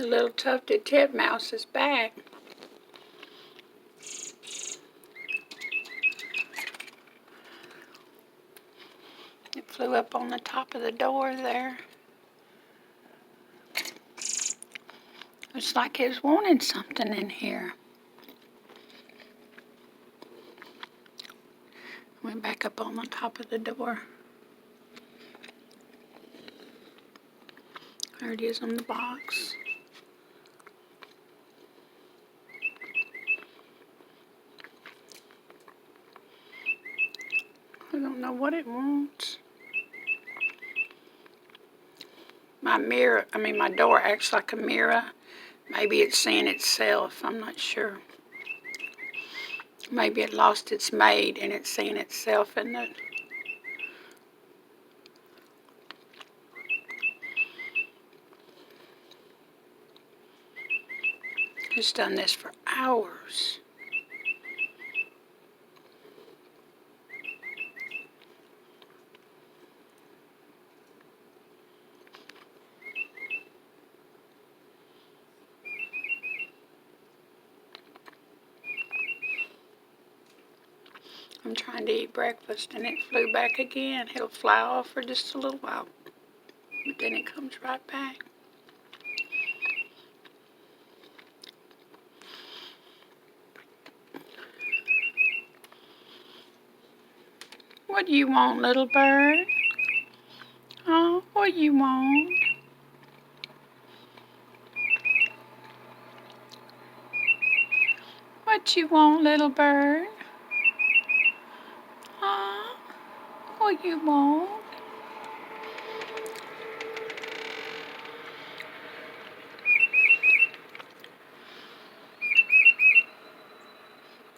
The little tufted titmouse is back. It flew up on the top of the door there. Looks like it was wanting something in here. Went back up on the top of the door. There it is on the box. I don't know what it wants. My door acts like a mirror. Maybe it's seeing itself, I'm not sure. Maybe it lost its maid and it's seeing itself in the... It's done this for hours. I'm trying to eat breakfast and it flew back again. It'll fly off for just a little while, but then it comes right back. What do you want, little bird? Oh, what do you want? What you want, little bird? Oh, what you want?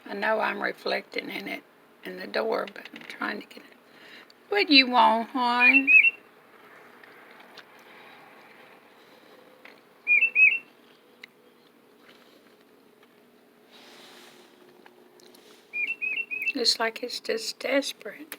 I know I'm reflecting in it, in the door, but I'm trying to get it. What do you want, hon? Looks like it's just desperate.